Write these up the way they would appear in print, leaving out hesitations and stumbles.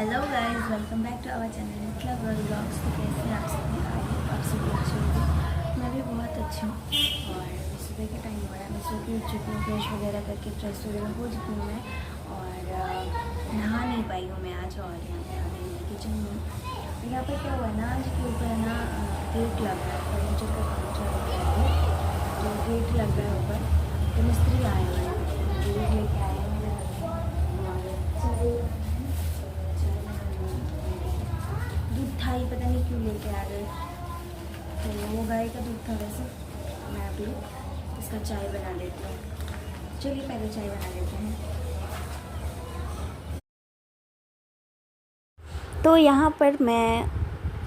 Hello guys, welcome back to our channel मतलब vlogs. तो कैसे हैं आप सभी? आप सभी अच्छे होंगे। मैं भी बहुत अच्छी हूँ। और सुबह का टाइम हो रहा है, मैं सो के उठ चुकी हूँ, ब्रश वगैरह करके फ्रेश वगैरह हो चुकी हूँ मैं। और नहा नहीं पाई हूँ मैं आज। और यहाँ पे आ गई मैं किचन में। तो यहाँ पर क्या हुआ है ना, आज के ऊपर है ना गेट लग रहा है, फर्नीचर का काम चल रहा है। तो गेट लग रहा है ऊपर, तो मिस्त्री आए हुए हैं, गेट लेके आए हैं मेरे घर में। और दूध था ही, पता नहीं क्यों लेके आ गए। तो वो गाय का दूध था वैसे। मैं अभी इसका चाय बना लेती हूँ। चलिए पहले चाय बना लेते हैं। तो यहाँ पर मैं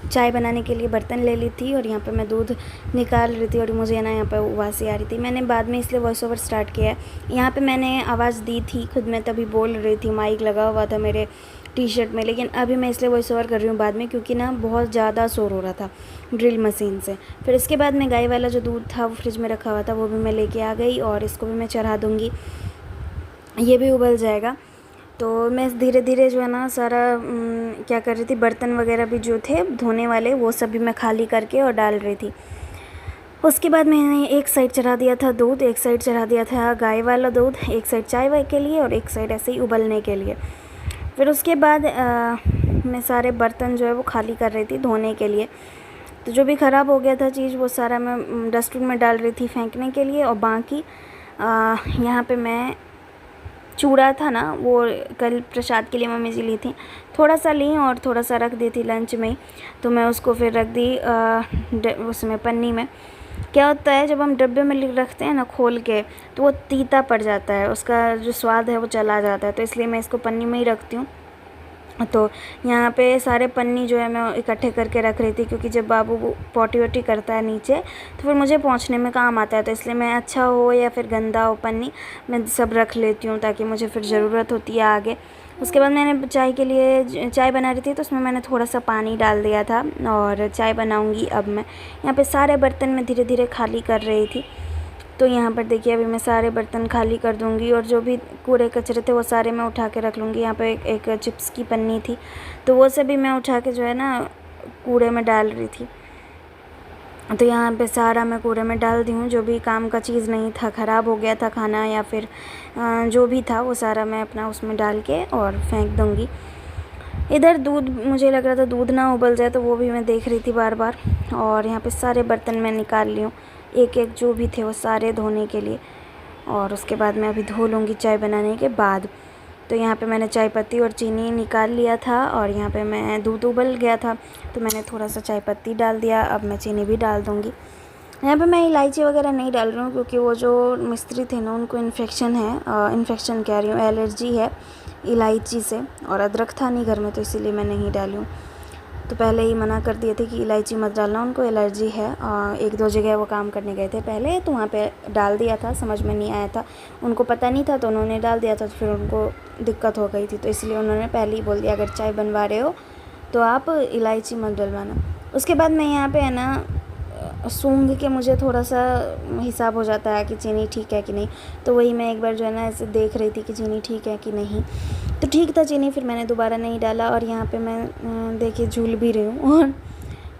चाय बनाने के लिए बर्तन ले ली थी और यहाँ पर मैं दूध निकाल रही थी और मुझे ना यहाँ पर उबासी आ रही थी। मैंने बाद में इसलिए वॉइस ओवर स्टार्ट किया है। यहाँ पे मैंने आवाज़ दी थी खुद, मैं तभी बोल रही थी, माइक लगा हुआ था मेरे टी शर्ट में। लेकिन अभी मैं इसलिए वॉइस ओवर कर रही हूँ बाद में, क्योंकि ना बहुत ज़्यादा शोर हो रहा था ड्रिल मशीन से। फिर इसके बाद में गाय वाला जो दूध था वो फ्रिज में रखा हुआ था, वो भी मैं लेके आ गई और इसको भी मैं चढ़ा दूँगी, ये भी उबल जाएगा। तो मैं धीरे धीरे जो है ना सारा क्या कर रही थी, बर्तन वगैरह भी जो थे धोने वाले वो सब भी मैं खाली करके और डाल रही थी। उसके बाद मैंने एक साइड चढ़ा दिया था दूध, एक साइड चढ़ा दिया था गाय वाला दूध, एक साइड चाय वाय के लिए और एक साइड ऐसे ही उबलने के लिए। फिर उसके बाद मैं सारे बर्तन जो है वो खाली कर रही थी धोने के लिए। तो जो भी ख़राब हो गया था चीज़ वो सारा मैं डस्टबिन में डाल रही थी फेंकने के लिए। और बाकी यहाँ पे मैं चूड़ा था ना, वो कल प्रसाद के लिए मम्मी जी ली थी, थोड़ा सा ली और थोड़ा सा रख दी थी लंच में ही। तो मैं उसको फिर रख दी उसमें पन्नी में। क्या होता है जब हम डब्बे में रखते हैं ना खोल के, तो वो तीता पड़ जाता है, उसका जो स्वाद है वो चला जाता है। तो इसलिए मैं इसको पन्नी में ही रखती हूँ। तो यहाँ पे सारे पन्नी जो है मैं इकट्ठे करके रख रही थी, क्योंकि जब बाबू पॉटी वोटी करता है नीचे तो फिर मुझे पहुँचने में काम आता है। तो इसलिए मैं अच्छा हो या फिर गंदा हो पन्नी, मैं सब रख लेती हूँ ताकि मुझे फिर ज़रूरत होती है आगे। उसके बाद मैंने चाय के लिए चाय बना रही थी, तो उसमें मैंने थोड़ा सा पानी डाल दिया था और चाय बनाऊँगी अब मैं। यहाँ पर सारे बर्तन मैं धीरे धीरे खाली कर रही थी। तो यहाँ पर देखिए अभी मैं सारे बर्तन खाली कर दूँगी और जो भी कूड़े कचरे थे वो सारे मैं उठा के रख लूँगी। यहाँ पे एक चिप्स की पन्नी थी, तो वो सभी मैं उठा के जो है ना कूड़े में डाल रही थी। तो यहाँ पे सारा मैं कूड़े में डाल दी हूँ, जो भी काम का चीज़ नहीं था, ख़राब हो गया था खाना या फिर जो भी था वो सारा मैं अपना उसमें डाल के और फेंक दूँगी। इधर दूध, मुझे लग रहा था दूध ना उबल जाए, तो वो भी मैं देख रही थी बार बार। और यहाँ पे सारे बर्तन मैं निकाल ली हूँ, एक एक जो भी थे वो सारे धोने के लिए। और उसके बाद मैं अभी धो लूँगी चाय बनाने के बाद। तो यहाँ पे मैंने चाय पत्ती और चीनी निकाल लिया था और यहाँ पे मैं दूध उबल गया था तो मैंने थोड़ा सा चाय पत्ती डाल दिया। अब मैं चीनी भी डाल दूँगी। यहाँ पे मैं इलायची वगैरह नहीं डाल रही हूँ, क्योंकि वो जो मिस्त्री थे ना उनको इन्फेक्शन है, इन्फेक्शन कह रही हूँ, एलर्जी है इलायची से। और अदरक था नहीं घर में, तो इसीलिए मैं नहीं डाली हूँ। तो पहले ही मना कर दिए थे कि इलायची मत डालना, उनको एलर्जी है। एक दो जगह वो काम करने गए थे पहले, तो वहाँ पे डाल दिया था, समझ में नहीं आया था, उनको पता नहीं था तो उन्होंने डाल दिया था। तो फिर उनको दिक्कत हो गई थी, तो इसलिए उन्होंने पहले ही बोल दिया अगर चाय बनवा रहे हो तो आप इलायची मत डलवाना। उसके बाद मैं यहाँ पे है ना सूंघ के मुझे थोड़ा सा हिसाब हो जाता है कि चीनी ठीक है कि नहीं। तो वही मैं एक बार जो है ना ऐसे देख रही थी कि चीनी ठीक है कि नहीं। तो ठीक था चीनी, फिर मैंने दोबारा नहीं डाला। और यहाँ पे मैं देखिए झूल भी रही हूँ और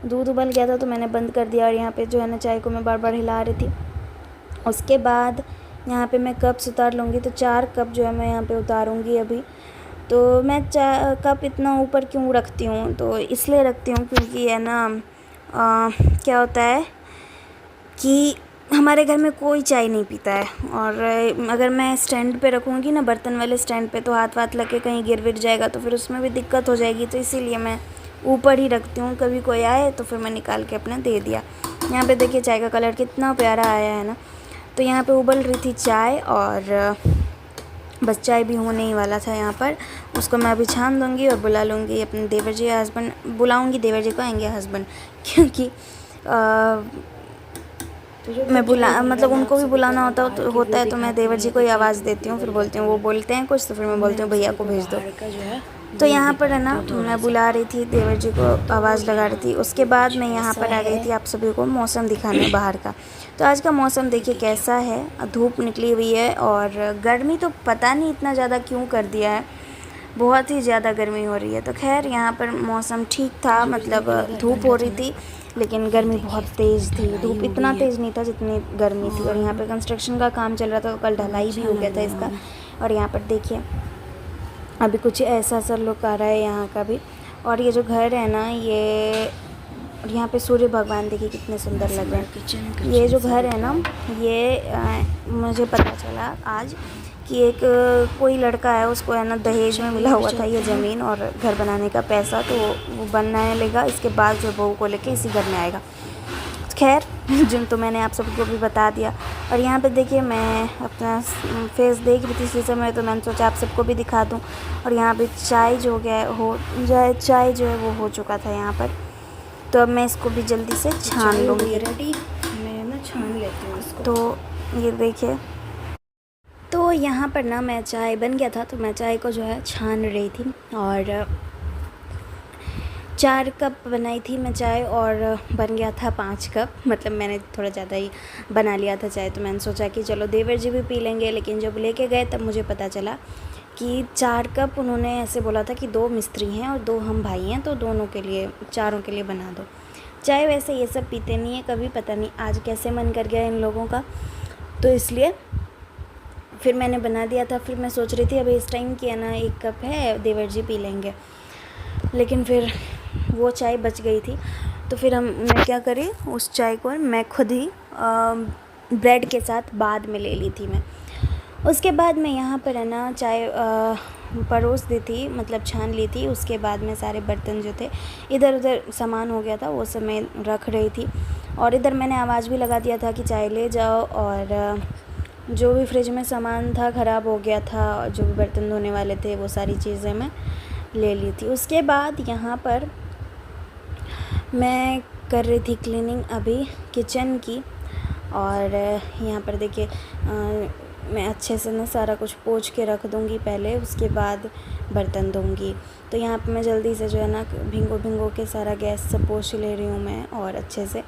दूध उबल गया था तो मैंने बंद कर दिया। और यहाँ पे जो है ना चाय को मैं बार बार हिला रही थी। उसके बाद यहाँ पे मैं कप्स उतार लूँगी, तो 4 कप जो है मैं यहाँ पे उतारूँगी अभी। तो मैं कप इतना ऊपर क्यों रखती हूँ, तो इसलिए रखती हूँ क्योंकि है ना क्या होता है कि हमारे घर में कोई चाय नहीं पीता है। और अगर मैं स्टैंड पे रखूँगी ना, बर्तन वाले स्टैंड पे, तो हाथ वाथ लग के कहीं गिर विर जाएगा तो फिर उसमें भी दिक्कत हो जाएगी। तो इसीलिए मैं ऊपर ही रखती हूँ, कभी कोई आए तो फिर मैं निकाल के अपने दे दिया। यहाँ पे देखिए चाय का कलर कितना प्यारा आया है ना। तो यहाँ पे उबल रही थी चाय और बस चाय भी होने ही वाला था यहाँ पर। उसको मैं अभी छान दूँगी और बुला लूँगी अपने देवर जी या हस्बैंड, बुलाऊँगी, देवर जी को आएंगे हस्बैंड, क्योंकि मैं मतलब उनको भी बुलाना होता है तो मैं देवर जी को ही आवाज़ देती हूँ। फिर बोलती हूँ, वो बोलते हैं कुछ तो फिर मैं बोलती हूँ भैया को भेज दो। तो यहाँ पर है ना मैं बुला रही थी, देवर जी को आवाज़ लगा रही थी। उसके बाद मैं यहाँ पर आ गई थी आप सभी को मौसम दिखाने बाहर का। तो आज का मौसम देखिए कैसा है, धूप निकली हुई है और गर्मी तो पता नहीं इतना ज़्यादा क्यों कर दिया है। बहुत ही ज़्यादा गर्मी हो रही है। तो खैर यहाँ पर मौसम ठीक था, मतलब धूप हो रही थी लेकिन गर्मी बहुत तेज़ थी। धूप इतना तेज़ नहीं था जितनी गर्मी थी। और यहाँ पे कंस्ट्रक्शन का काम चल रहा था, तो कल ढलाई भी हो गया था इसका। और यहाँ पर देखिए अभी कुछ ऐसा सा लुक आ रहा है यहाँ का भी। और ये जो घर है ना, ये और यहाँ पे सूर्य भगवान देखिए कितने सुंदर लग रहे हैं। ये जो घर है ना, ये मुझे पता चला आज कि एक कोई लड़का है, उसको है ना दहेज में मिला हुआ था ये ज़मीन और घर बनाने का पैसा, तो वो बनने लेगा, इसके बाद जो बहू को लेके इसी घर में आएगा। खैर जिन तो मैंने आप सबको भी बता दिया। और यहाँ पे देखिए मैं अपना फेस देख रही थी शीशे में, तो मैंने सोचा आप सबको भी दिखा दूँ। और यहाँ पे चाय जो चाय जो है वो हो चुका था यहाँ पर, तो अब मैं इसको भी जल्दी से छान लूँगी। रेडी, मैं ना छान लेती हूँ इसको। तो ये देखिए, तो यहाँ पर ना मैं चाय बन गया था, तो मैं चाय को जो है छान रही थी। और 4 कप बनाई थी मैं चाय और बन गया था 5 कप, मतलब मैंने थोड़ा ज़्यादा ही बना लिया था चाय। तो मैंने सोचा कि चलो देवर जी भी पी लेंगे, लेकिन जब लेके गए तब मुझे पता चला कि 4 कप उन्होंने ऐसे बोला था कि 2 मिस्त्री हैं और 2 हम भाई हैं, तो दोनों के लिए, चारों के लिए बना दो चाय। वैसे ये सब पीते नहीं है कभी, पता नहीं आज कैसे मन कर गया इन लोगों का, तो इसलिए फिर मैंने बना दिया था। फिर मैं सोच रही थी अभी इस टाइम की है ना 1 कप है, देवर जी पी लेंगे, लेकिन फिर वो चाय बच गई थी। तो फिर मैं क्या करी, उस चाय को मैं खुद ही ब्रेड के साथ बाद में ले ली थी मैं। उसके बाद मैं यहाँ पर है ना चाय परोस दी थी, मतलब छान ली थी। उसके बाद में सारे बर्तन जो थे, इधर उधर सामान हो गया था, वो सब मैं रख रही थी। और इधर मैंने आवाज़ भी लगा दिया था कि चाय ले जाओ। और जो भी फ्रिज में सामान था ख़राब हो गया था, जो भी बर्तन धोने वाले थे, वो सारी चीज़ें मैं ले ली थी। उसके बाद यहाँ पर मैं कर रही थी क्लीनिंग अभी किचन की। और यहाँ पर देखिए मैं अच्छे से ना सारा कुछ पोंछ के रख दूँगी पहले, उसके बाद बर्तन धोंगी। तो यहाँ पे मैं जल्दी से जो है ना भिंगो के सारा गैस से पोंछ ले रही हूँ मैं। और अच्छे से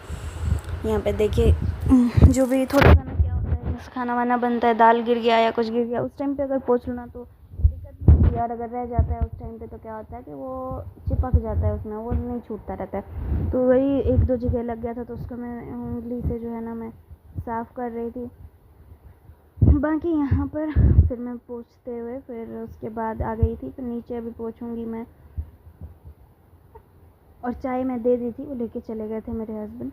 यहाँ पे देखिए जो भी थोड़ा सा ना क्या होता है, जैसे खाना वाना बनता है, दाल गिर गया या कुछ गिर गया, उस टाइम पे अगर पोंछ लूँ ना तो दिक्कत नहीं होती यार। अगर रह जाता है उस टाइम पे तो क्या होता है कि वो चिपक जाता है उसमें, वो नहीं छूटता रहता है। तो वही 1-2 जगह लग गया था, तो उसको मैं उंगली से जो है ना मैं साफ़ कर रही थी। बाकी यहाँ पर फिर मैं पोंछते हुए फिर उसके बाद आ गई थी। फिर नीचे अभी पोंछूंगी मैं। और चाय मैं दे दी थी, वो लेके चले गए थे मेरे हस्बैंड।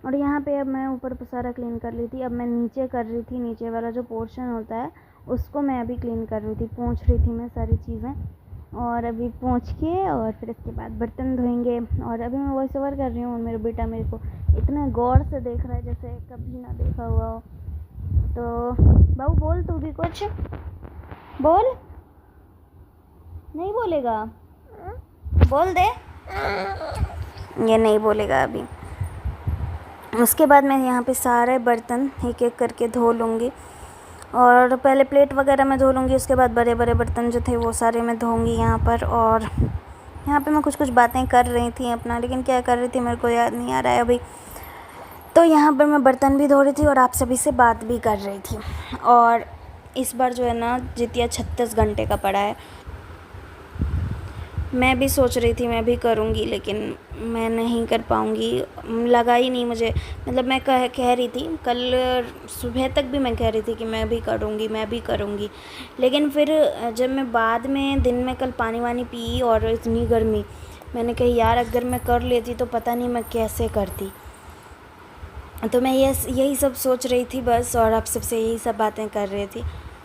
और यहाँ पे अब मैं ऊपर सारा क्लीन कर ली थी। अब मैं नीचे कर रही थी, नीचे वाला जो पोर्शन होता है उसको मैं अभी क्लीन कर रही थी, पोंछ रही थी मैं सारी चीज़ें। और अभी पोंछ के और फिर इसके बाद बर्तन धोएंगे। और अभी मैं वॉइस ओवर कर रही हूँ और मेरा बेटा मेरे को इतना गौर से देख रहा है जैसे कभी ना देखा हुआ हो। तो बाबू बोल, तू भी कुछ बोल। नहीं बोलेगा? बोल दे। ये नहीं बोलेगा अभी। उसके बाद मैं यहाँ पे सारे बर्तन एक एक करके धो लूँगी। और पहले प्लेट वगैरह मैं धो लूँगी, उसके बाद बड़े बड़े बर्तन जो थे वो सारे मैं धोऊँगी यहाँ पर। और यहाँ पे मैं कुछ बातें कर रही थी अपना, लेकिन क्या कर रही थी मेरे को याद नहीं आ रहा है अभी। तो यहाँ पर मैं बर्तन भी धो रही थी और आप सभी से बात भी कर रही थी। और इस बार जो है ना जितिया 36 घंटे का पड़ा है। मैं भी सोच रही थी मैं भी करूँगी, लेकिन मैं नहीं कर पाऊँगी, लगा ही नहीं मुझे। मतलब मैं कह रही थी कल सुबह तक भी मैं कह रही थी कि मैं भी करूँगी। लेकिन फिर जब मैं बाद में दिन में कल पानी वानी पी और इतनी गर्मी, मैंने कही यार अगर मैं कर लेती तो पता नहीं मैं कैसे करती। तो मैं यही सब सोच रही थी बस, और आप सबसे यही सब बातें कर रही थी।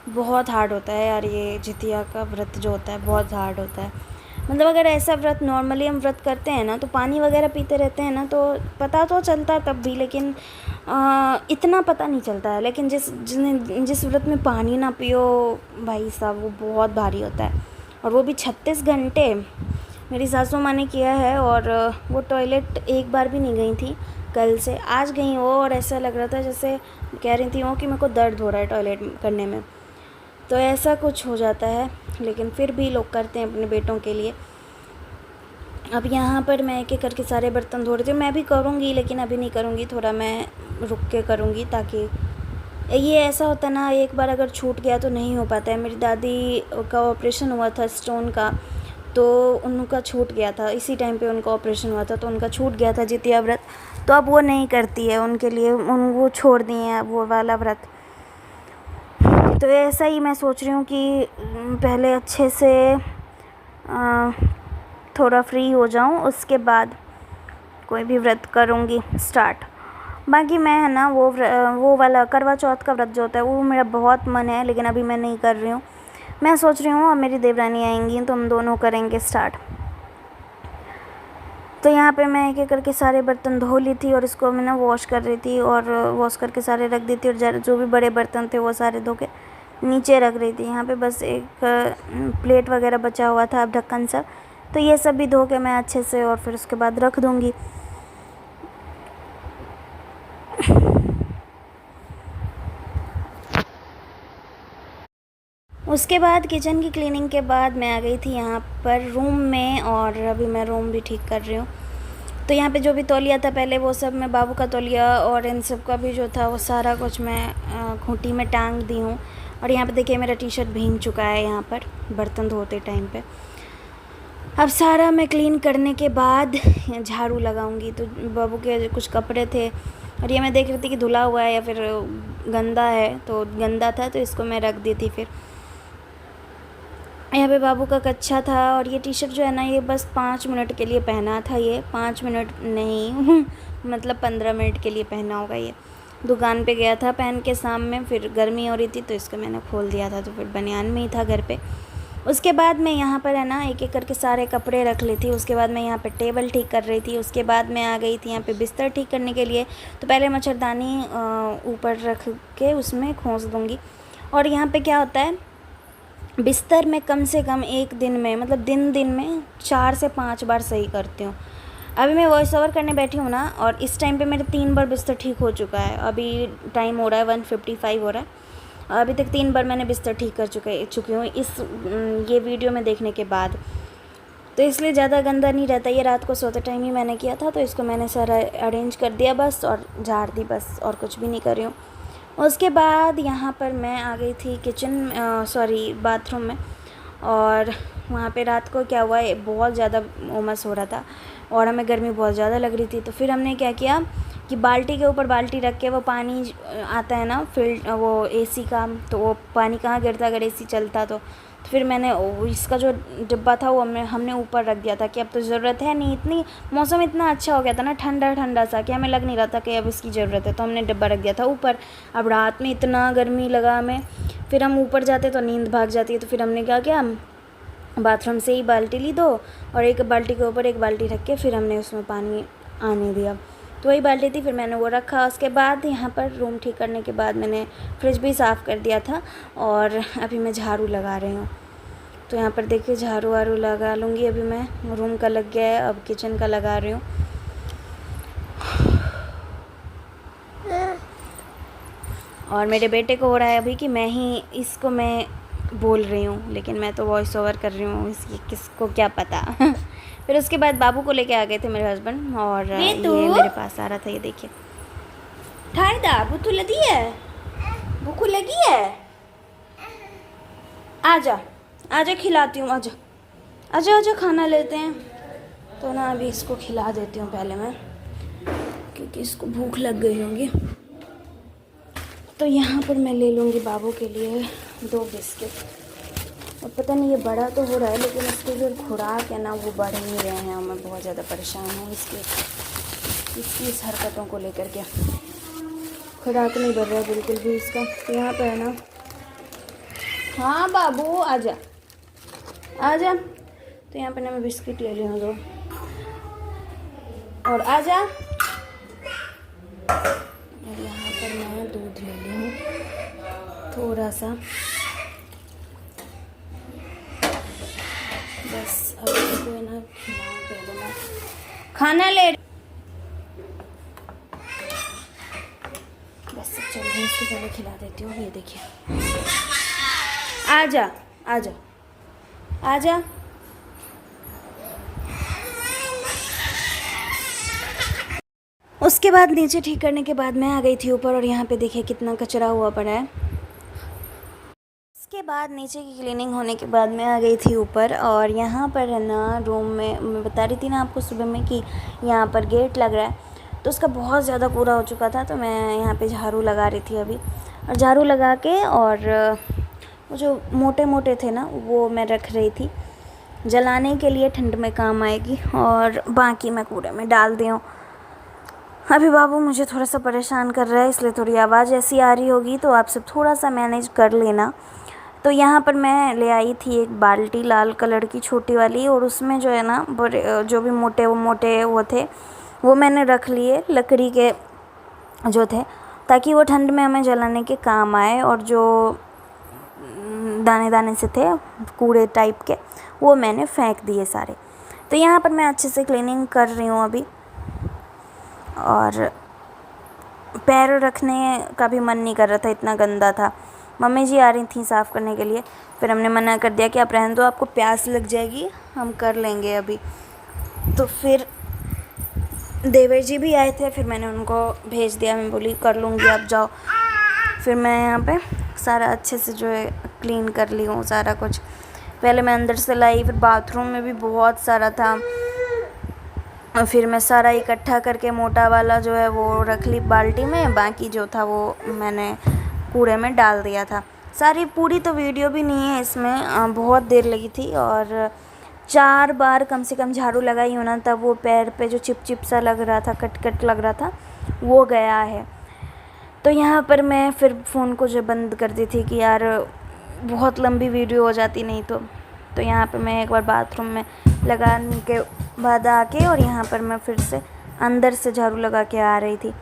बहुत हार्ड होता है यार ये जितिया का व्रत जो होता है, बहुत हार्ड होता है। मतलब अगर ऐसा व्रत नॉर्मली हम व्रत करते हैं ना तो पानी वगैरह पीते रहते हैं ना तो पता तो चलता है तब भी, लेकिन इतना पता नहीं चलता है। लेकिन जिस व्रत में पानी ना पियो भाई साहब, वो बहुत भारी होता है। और वो भी 36 घंटे। मेरी सासू माँ ने किया है और वो टॉयलेट एक बार भी नहीं गई थी कल से। आज गई हो और ऐसा लग रहा था जैसे कह रही थी वो कि मेरे को दर्द हो रहा है टॉयलेट करने में। तो ऐसा कुछ हो जाता है, लेकिन फिर भी लोग करते हैं अपने बेटों के लिए। अब यहाँ पर मैं एक एक करके सारे बर्तन धो रही थी। मैं भी करूँगी लेकिन अभी नहीं करूँगी, थोड़ा मैं रुक के करूँगी ताकि ये ऐसा होता ना, एक बार अगर छूट गया तो नहीं हो पाता है। मेरी दादी का ऑपरेशन हुआ था स्टोन का, तो उनका छूट गया था, इसी टाइम पे उनका ऑपरेशन हुआ था, तो उनका छूट गया था जितिया व्रत। तो अब वो नहीं करती है, उनके लिए वो छोड़ दिए हैं वो वाला व्रत। तो ऐसा ही मैं सोच रही हूँ कि पहले अच्छे से थोड़ा फ्री हो जाऊँ, उसके बाद कोई भी व्रत करूँगी स्टार्ट। बाकी मैं है ना वो वाला करवा चौथ का व्रत जो होता है वो मेरा बहुत मन है, लेकिन अभी मैं नहीं कर रही हूँ। मैं सोच रही हूँ अब मेरी देवरानी आएंगी तो हम दोनों करेंगे स्टार्ट। तो यहाँ पे मैं एक एक करके सारे बर्तन धो ली थी और इसको मैं ना वॉश कर रही थी, और वॉश करके सारे रख दी थी, और जो भी बड़े बर्तन थे वो सारे धो के नीचे रख रही थी। यहाँ पे बस एक प्लेट वगैरह बचा हुआ था, अब ढक्कन सब, तो ये सब भी धो के मैं अच्छे से और फिर उसके बाद रख दूँगी। उसके बाद किचन की क्लीनिंग के बाद मैं आ गई थी यहाँ पर रूम में, और अभी मैं रूम भी ठीक कर रही हूँ। तो यहाँ पे जो भी तौलिया था पहले वो सब मैं बाबू का तौलिया और इन सब का भी जो था वो सारा कुछ मैं खूंटी में टांग दी हूँ। और यहाँ पे देखिए मेरा टी शर्ट भीग चुका है यहाँ पर बर्तन धोते टाइम पे। अब सारा मैं क्लीन करने के बाद झाड़ू लगाऊंगी। तो बाबू के कुछ कपड़े थे और ये मैं देख रही थी कि धुला हुआ है या फिर गंदा है, तो गंदा था तो इसको मैं रख दी थी। फिर यहाँ पे बाबू का कच्छा था, और ये टी शर्ट जो है ना ये बस 5 मिनट के लिए पहना था। ये 5 मिनट नहीं मतलब 15 मिनट के लिए पहना होगा। ये दुकान पे गया था पहन के शाम में, फिर गर्मी हो रही थी तो इसको मैंने खोल दिया था, तो फिर बनियान में ही था घर पे। उसके बाद मैं यहाँ पर है ना एक एक करके सारे कपड़े रख ली थी। उसके बाद मैं यहाँ पे टेबल ठीक कर रही थी। उसके बाद मैं आ गई थी यहाँ पे बिस्तर ठीक करने के लिए। तो पहले मच्छरदानी ऊपर रख के उसमें खोस दूँगी। और यहाँ पे क्या होता है, बिस्तर में कम से कम एक दिन में मतलब दिन में 4 से 5 बार सही करती हूँ। अभी मैं वॉइस ओवर करने बैठी हूँ ना, और इस टाइम पे मेरे 3 बार बिस्तर ठीक हो चुका है। अभी टाइम हो रहा है 1:55 हो रहा है। अभी तक 3 बार मैंने बिस्तर ठीक कर चुकी हूँ ये वीडियो में देखने के बाद। तो इसलिए ज़्यादा गंदा नहीं रहता। ये रात को सोते टाइम ही मैंने किया था, तो इसको मैंने सारा अरेंज कर दिया बस, और झाड़ दी बस, और कुछ भी नहीं कर रही हूँ। उसके बाद यहाँ पर मैं आ गई थी बाथरूम में। और वहाँ पे रात को क्या हुआ, बहुत ज़्यादा उमस हो रहा था और हमें गर्मी बहुत ज़्यादा लग रही थी। तो फिर हमने क्या किया कि बाल्टी के ऊपर बाल्टी रख के, वो पानी आता है ना वो एसी का, तो वो पानी कहाँ गिरता अगर एसी चलता तो फिर मैंने इसका जो डिब्बा था वो हमने ऊपर रख दिया था कि अब तो ज़रूरत है नहीं। इतनी मौसम इतना अच्छा हो गया था ना, ठंडा ठंडा सा, कि हमें लग नहीं रहा था कि अब इसकी ज़रूरत है, तो हमने डिब्बा रख दिया था ऊपर। अब रात में इतना गर्मी लगा हमें, फिर हम ऊपर जाते तो नींद भाग जाती है। तो फिर हमने क्या किया, बाथरूम से ही बाल्टी ली 2, और एक बाल्टी के ऊपर एक बाल्टी रख के फिर हमने उसमें पानी आने दिया। तो वही बाल्टी थी, फिर मैंने वो रखा। उसके बाद यहाँ पर रूम ठीक करने के बाद मैंने फ्रिज भी साफ़ कर दिया था, और अभी मैं झाड़ू लगा रही हूँ। तो यहाँ पर देखिए झाड़ू वाड़ू लगा लूँगी। अभी मैं रूम का लग गया है, अब किचन का लगा रही हूँ। और मेरे बेटे को हो रहा है अभी कि मैं बोल रही हूँ, लेकिन मैं तो वॉइस ओवर कर रही हूँ, इसकी किसको क्या पता। फिर उसके बाद बाबू को लेके आ गए थे मेरे हस्बैंड, और ये मेरे पास आ रहा था। ये देखिए, ठाई दा भूख लगी है, आजा खिलाती हूँ, आजा खाना लेते हैं। तो ना अभी इसको खिला देती हूँ पहले मैं, क्योंकि इसको भूख लग गई होंगी। तो यहाँ पर मैं ले लूँगी बाबू के लिए 2 बिस्किट। और पता नहीं ये बड़ा तो हो रहा है, लेकिन इसके जो खुराक है ना वो बढ़ नहीं रहे हैं, और मैं बहुत ज़्यादा परेशान हूँ इसकी इस हरकतों को लेकर के। खुराक नहीं बढ़ रहा है बिल्कुल भी इसका। तो यहाँ पर है ना, हाँ बाबू आजा। तो यहाँ पर ना मैं बिस्किट ले ली हूँ 2, और आजा। और यहाँ पर मैं दूध ले ली हूँ थोड़ा सा, बस। अब इसको है ना पहले मैं खाना ले, बस चलिए इसको पहले खिला देती हूँ। ये देखिए, आजा। उसके बाद नीचे ठीक करने के बाद मैं आ गई थी ऊपर और यहाँ पे देखिए कितना कचरा हुआ पड़ा है। उसके बाद नीचे की क्लीनिंग होने के बाद मैं आ गई थी ऊपर और यहाँ पर है ना रूम में मैं बता रही थी ना आपको सुबह में कि यहाँ पर गेट लग रहा है, तो उसका बहुत ज़्यादा कूड़ा हो चुका था। तो मैं यहाँ पे झाड़ू लगा रही थी अभी, और झाड़ू लगा के और वो जो मोटे मोटे थे ना वो मैं रख रही थी जलाने के लिए, ठंड में काम आएगी, और बाकी मैं कूड़े में डाल दी हूँ। अभी बाबू मुझे थोड़ा सा परेशान कर रहा है, इसलिए थोड़ी आवाज़ ऐसी आ रही होगी, तो आप सब थोड़ा सा मैनेज कर लेना। तो यहाँ पर मैं ले आई थी एक बाल्टी लाल कलर की छोटी वाली, और उसमें जो है ना बड़े जो भी मोटे वो थे वो मैंने रख लिए लकड़ी के जो थे, ताकि वो ठंड में हमें जलाने के काम आए। और जो दाने दाने से थे कूड़े टाइप के वो मैंने फेंक दिए सारे। तो यहाँ पर मैं अच्छे से क्लीनिंग कर रही हूँ अभी, और पैर रखने का भी मन नहीं कर रहा था, इतना गंदा था। मम्मी जी आ रही थी साफ़ करने के लिए, फिर हमने मना कर दिया कि आप रहने दो, आपको प्यास लग जाएगी, हम कर लेंगे अभी। तो फिर देवर जी भी आए थे, फिर मैंने उनको भेज दिया, मैं बोली कर लूँगी आप जाओ। फिर मैं यहाँ पे सारा अच्छे से जो है क्लीन कर ली हूँ सारा कुछ। पहले मैं अंदर से लाई, फिर बाथरूम में भी बहुत सारा था, और फिर मैं सारा इकट्ठा करके मोटा वाला जो है वो रख ली बाल्टी में, बाकी जो था वो मैंने कूड़े में डाल दिया था। सारी पूरी तो वीडियो भी नहीं है इसमें, बहुत देर लगी थी, और 4 बार कम से कम झाड़ू लगाई हो ना, तब वो पैर पे जो चिप सा लग रहा था, कट लग रहा था, वो गया है। तो यहाँ पर मैं फिर फ़ोन को जो बंद कर दी थी कि यार बहुत लंबी वीडियो हो जाती नहीं तो यहाँ पर मैं एक बार बाथरूम में लगाने के बाद आके, और यहाँ पर मैं फिर से अंदर से झाड़ू लगा के आ रही थी।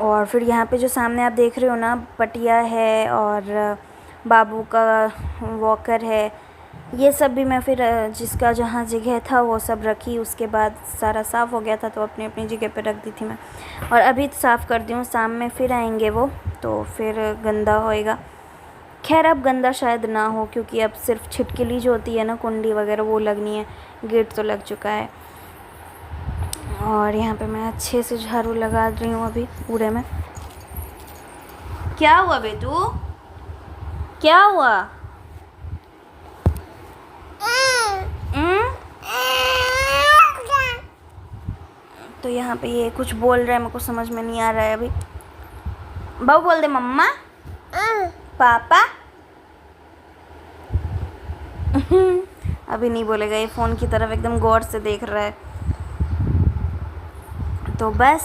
और फिर यहाँ पे जो सामने आप देख रहे हो ना पटिया है और बाबू का वॉकर है, ये सब भी मैं फिर जिसका जहाँ जगह था वो सब रखी। उसके बाद सारा साफ़ हो गया था तो अपनी अपनी जगह पे रख दी थी मैं, और अभी साफ़ कर दी हूँ। शाम में फिर आएंगे वो, तो फिर गंदा होएगा। खैर अब गंदा शायद ना हो, क्योंकि अब सिर्फ छिटकिली जो होती है ना कुंडी वगैरह वो लगनी है, गेट तो लग चुका है। और यहाँ पे मैं अच्छे से झाड़ू लगा रही हूँ अभी पूरे में। क्या हुआ बेटू, क्या हुआ? तो यहाँ पे ये कुछ बोल रहा है, मेरे को समझ में नहीं आ रहा है अभी। बाबू बोल दे मम्मा, पापा। अभी नहीं बोलेगा, ये फ़ोन की तरफ एकदम गौर से देख रहा है। तो बस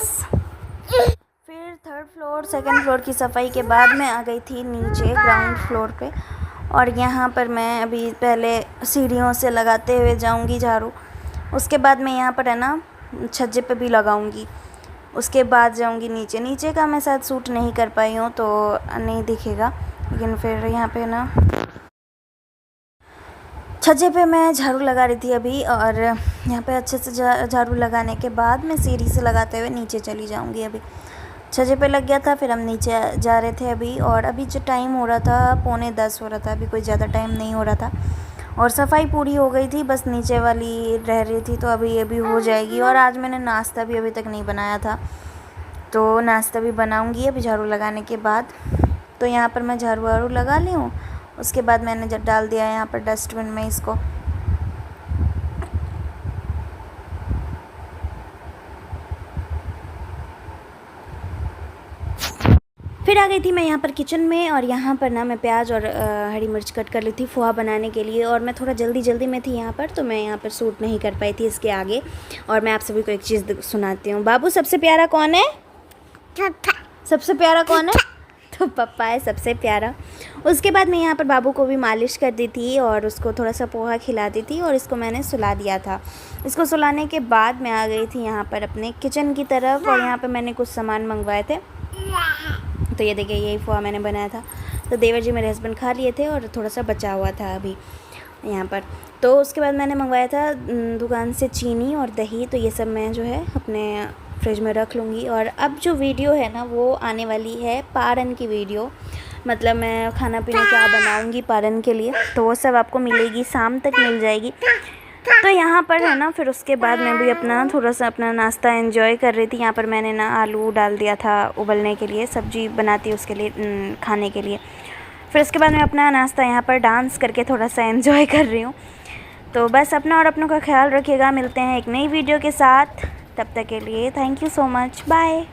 फिर 3rd फ्लोर 2nd फ्लोर की सफाई के बाद मैं आ गई थी नीचे ग्राउंड फ्लोर पे, और यहाँ पर मैं अभी पहले सीढ़ियों से लगाते हुए जाऊँगी झाड़ू। उसके बाद मैं यहाँ पर है ना छज्जे पे भी लगाऊँगी, उसके बाद जाऊँगी नीचे। नीचे का मैं शायद सूट नहीं कर पाई हूँ तो नहीं दिखेगा, लेकिन फिर यहाँ पे ना छज्जे पे मैं झाड़ू लगा रही थी अभी, और यहाँ पे अच्छे से झाड़ू लगाने के बाद मैं सीढ़ी से लगाते हुए नीचे चली जाऊँगी। अभी छज्जे पे लग गया था, फिर हम नीचे जा रहे थे अभी, और अभी जो टाइम हो रहा था 9:45 हो रहा था, अभी कोई ज़्यादा टाइम नहीं हो रहा था, और सफाई पूरी हो गई थी, बस नीचे वाली रह रही थी, तो अभी ये भी हो जाएगी। और आज मैंने नाश्ता भी अभी तक नहीं बनाया था, तो नाश्ता भी बनाऊँगी अभी झाड़ू लगाने के बाद। तो यहाँ पर मैं झाड़ू वाड़ू लगा ली हूँ, उसके बाद मैंने जब डाल दिया यहाँ पर डस्टबिन में इसको। फिर आ गई थी मैं यहाँ पर किचन में, और यहाँ पर ना मैं प्याज और हरी मिर्च कट कर ली थी पोहा बनाने के लिए, और मैं थोड़ा जल्दी में थी यहाँ पर, तो मैं यहाँ पर सूट नहीं कर पाई थी इसके आगे। और मैं आप सभी को एक चीज़ सुनाती हूँ। बाबू सबसे प्यारा कौन है? सबसे प्यारा कौन है? तो पप्पा है सबसे प्यारा। उसके बाद मैं यहाँ पर बाबू को भी मालिश कर दी थी, और उसको थोड़ा सा पोहा खिला दी थी, और इसको मैंने सुला दिया था। इसको सुलाने के बाद मैं आ गई थी यहाँ पर अपने किचन की तरफ, और यहाँ पर मैंने कुछ सामान मंगवाए थे। तो ये देखिए यही पोहा मैंने बनाया था, तो देवर जी मेरे हस्बैंड खा लिए थे, और थोड़ा सा बचा हुआ था अभी यहाँ पर। तो उसके बाद मैंने मंगवाया था दुकान से चीनी और दही, तो ये सब मैं जो है अपने फ्रिज में रख लूँगी। और अब जो वीडियो है ना वो आने वाली है पारन की वीडियो, मतलब मैं खाना पीना क्या बनाऊँगी पारन के लिए, तो वो सब आपको मिलेगी, शाम तक मिल जाएगी। तो यहाँ पर है ना, फिर उसके बाद मैं भी अपना थोड़ा सा अपना नाश्ता एंजॉय कर रही थी। यहाँ पर मैंने ना आलू डाल दिया था उबलने के लिए, सब्जी बनाती है उसके लिए खाने के लिए। फिर उसके बाद मैं अपना नाश्ता यहाँ पर डांस करके थोड़ा सा एंजॉय कर रही हूँ। तो बस अपना और अपनों का ख्याल रखिएगा। मिलते हैं एक नई वीडियो के साथ, तब तक के लिए thank you so much, bye.